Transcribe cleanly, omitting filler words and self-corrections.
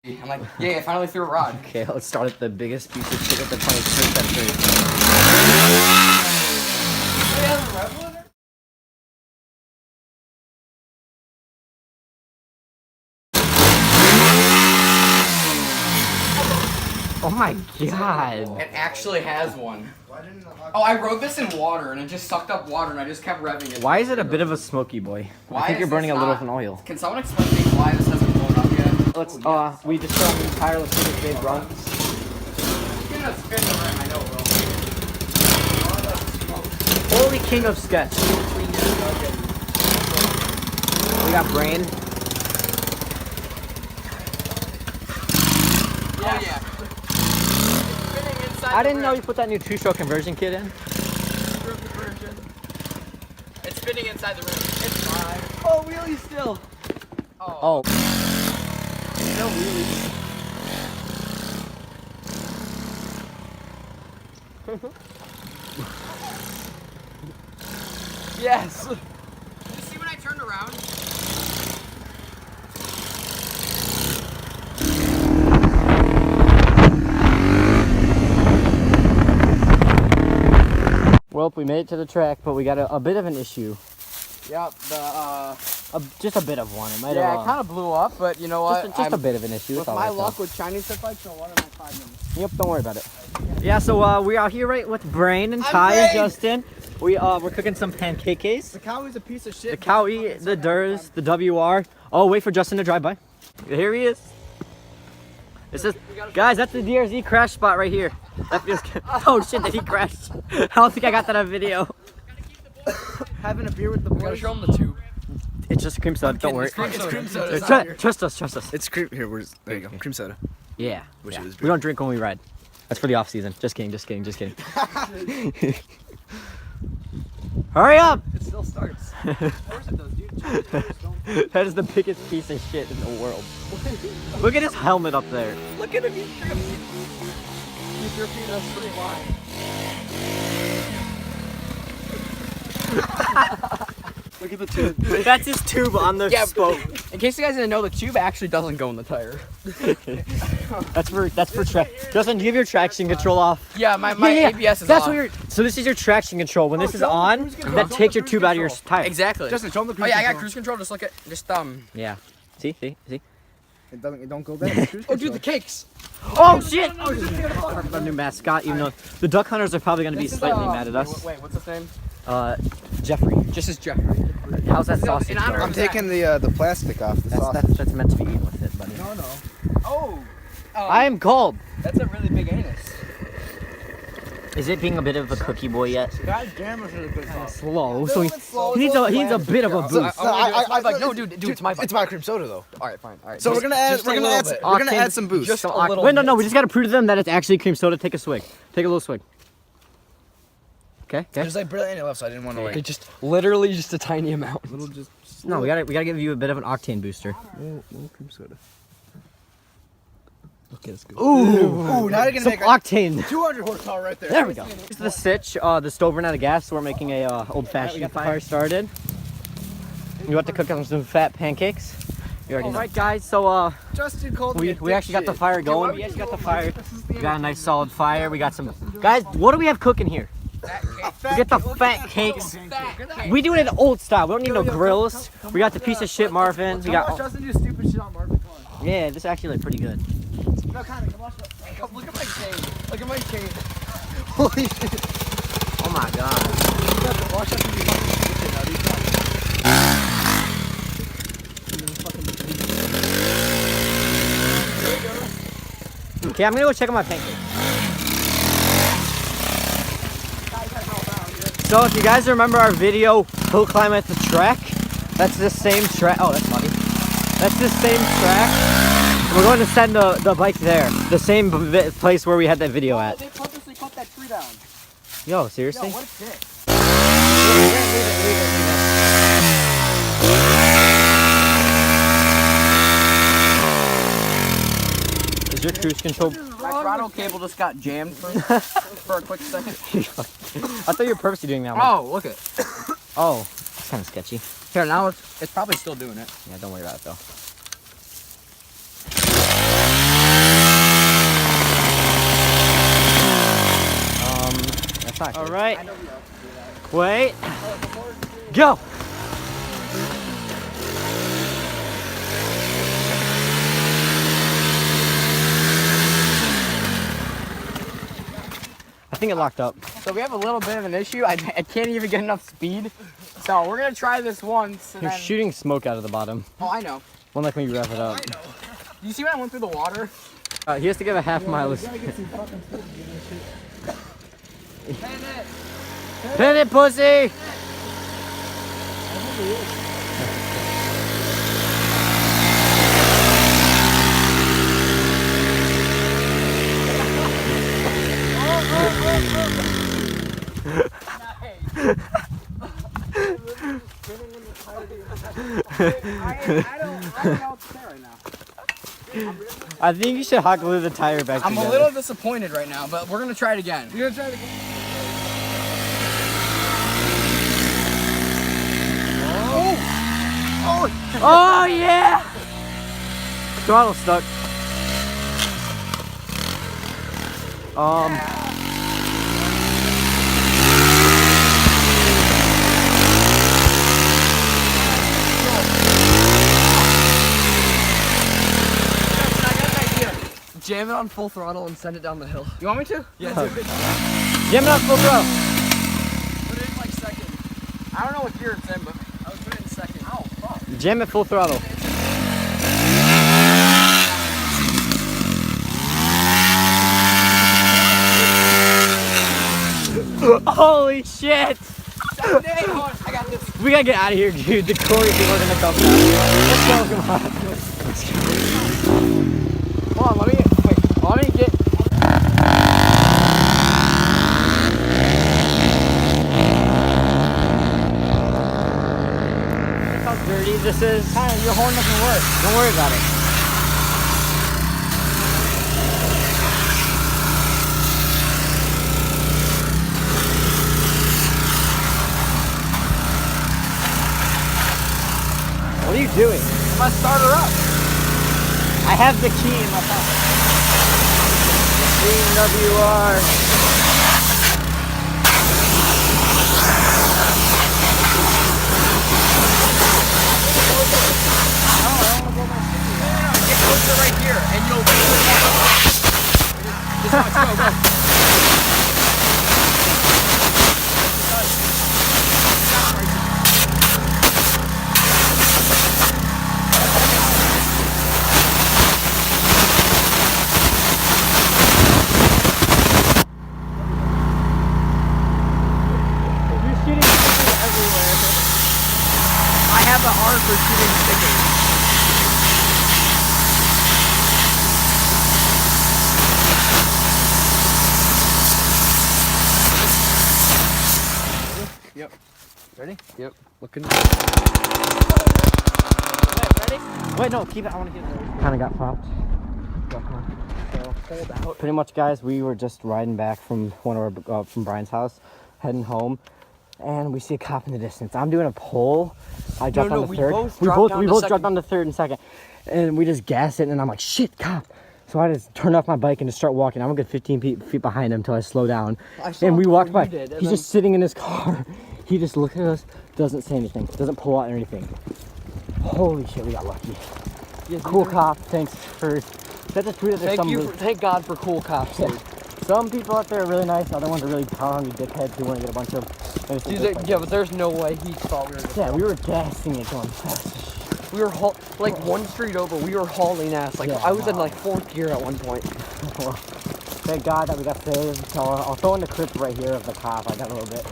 I'm like, yeah, I finally threw a rod. Okay, let's start at the biggest piece of shit at the 21st century. Oh my god. It actually has one. Oh, I rode this in water and it just sucked up water and I just kept revving it. Why is it a bit of a smoky boy? Why I think you're burning a little of an oil. Can someone explain to me why this hasn't blown up yet? Let's, we just saw an entire let's see this big runs. It's gonna spin the rim, I know, bro. Holy king of sketch. We got brain. Oh yeah. I didn't know you put that new two-stroke conversion kit in. It's spinning inside the rim. It's fine. Oh, wheelie still. Oh. No wheelies. Yes. You see when I turned around? Well, we made it to the track, but we got a bit of an issue. Yep, Just a bit of one. It might yeah, have, it kind of blew up, but you know what? Just a bit of an issue. With my luck with Chinese tip fights, so one of my 5 minutes. Yep, don't worry about it. Yeah, so we're out here right with Brain and Ty and Justin. We're cooking some pancakes. The cow is a piece of shit. The Cowie, the Durs, the WR. Oh, wait for Justin to drive by. Here he is. This is, guys, that's the DRZ crash spot right here. That feels good. Oh shit, did he crash? I don't think I got that on video. Having a beer with the boys. Gotta show them the tube. It's just cream soda, don't worry. It's cream soda. Trust us. It's cream. Here, there you go. Cream soda. Yeah. Wish it was We don't drink when we ride. That's for the off season. Just kidding. Hurry up! It still starts. Of course it does, dude. That is the biggest piece of shit in the world. Look at his helmet up there. Look at him, he's tripping. He's repeating a straight line. Look at the tube. That's his tube on the spoke. In case you guys didn't know, the tube actually doesn't go in the tire. That's for track. Justin, do you have your traction control off? Yeah, my ABS is That's off. what you're. So this is your traction control. When this is on, that takes your tube out of your tire. Exactly. Justin, show him the cruise Oh yeah, I got control. cruise control. Just look at Yeah. See. It don't go bad. Oh, dude, the cakes. Oh shit! Our new mascot. Even though the duck hunters are probably gonna be slightly mad at us. Wait, what's his name? Jeffrey. Just as Jeffrey. How's that sausage? in honor going? I'm taking the plastic off the sausage. That's meant to be eaten with it, buddy. No. Oh. I am cold. That's a really big anus. Is it being a bit of a cookie boy yet? God damn, this is a good sauce. Slow. So he needs a bit of a boost. I'm like, no, dude, it's my. It's my cream soda though. All right, fine. All right. So we're gonna add some boost. Just a little. Wait, no, we just gotta prove to them that it's actually cream soda. Take a swig. Take a little swig. Okay. There's like barely any left, so I didn't want to Okay, just literally just a tiny amount. No, we gotta give you a bit of an octane booster. Little cream soda. Okay, that's good. Ooh, now you're gonna some make octane. 200 horsepower right there. There we go. This is the sitch. The stove ran out of gas, so we're making a old-fashioned fire started. You want to cook on some fat pancakes? You already know. All right, guys. So Justin called we actually got the fire going. We actually got the fire. We got a nice solid fire. We got some guys. What do we have cooking here? We get the fat cakes. We do it in old style. We don't need no grills. We got the piece of shit Marvin. We got. Justin do stupid shit on Marvin. Yeah, this actually looked pretty good. No, kind of. Look at my chain. Look at my chain. Holy shit. Oh my god. Okay, I'm gonna go check on my pancakes. So if you guys remember our video, hill climb at the track, that's the same track. Oh, that's funny. That's the same track. We're going to send the bike there. The same place where we had that video at. They purposely cut that tree down. Yo, seriously? Yo, what a dick. Is your cruise control? My throttle cable just got jammed for a quick second. I thought you were purposely doing that one. Oh, look it. Oh, that's kind of sketchy. Here, now it's probably still doing it. Yeah, don't worry about it though. Wait. Wait. Go. I think it locked up. So we have a little bit of an issue. I can't even get enough speed. So we're gonna try this once. You're shooting smoke out of the bottom. Oh, I know. One like when you wrap it up. Do you see when I went through the water? He has to give a half mile. Pin it, pussy! I don't know what to say right now. I think you should hot glue the tire back I'm together. a little disappointed right now, but we're gonna try it again. You're gonna try to go. Oh yeah! Throttle stuck. Jam it on full throttle and send it down the hill. You want me to? Yeah, dude. Jam it up full throw. Put it in like second. I don't know what gear it's in, but I would put it in second. ow, fuck. Jam it full throttle. Holy shit! I got this. We gotta get out of here, dude. The Corey people are gonna come down. Let's go, come on. Let's go. Hold on, let me get. Look how dirty this is. Tyler, your horn doesn't work. Don't worry about it. What are you doing? I'm gonna start her up. I have the key in my pocket. WR. Get closer right here, and you'll. Just watch, go. You're shooting stickers everywhere. I have a heart for shooting stickers. Yep. Ready? Yep. Looking. Ready? Wait, no, keep it. I want to get it. Kind of got popped. So hold out. Pretty much, guys, we were just riding back from from Brian's house, heading home, and we see a cop in the distance. I'm doing a pole. I dropped on the third. We both dropped on the third and second, and we just gassed it. And I'm like, shit, cop. So I just turned off my bike and just start walking. I'm a good 15 feet behind him until I slow down. And we walked by. He's just sitting in his car. He just looks at us, doesn't say anything, doesn't pull out anything. Holy shit, we got lucky. Yeah, cool cop. Thanks for. That just proved that there's some. Thank God for cool cops, dude. Some people out there are really nice. Other ones are really pound dickheads who want to get a bunch of. Yeah, but there's no way he thought we were. Yeah, we were gassing it going fast. We were like one street over. We were hauling ass. Like Yeah, I was in like fourth gear at one point. Well, thank God that we got saved. So I'll throw in the clip right here of the cop. I got a little bit.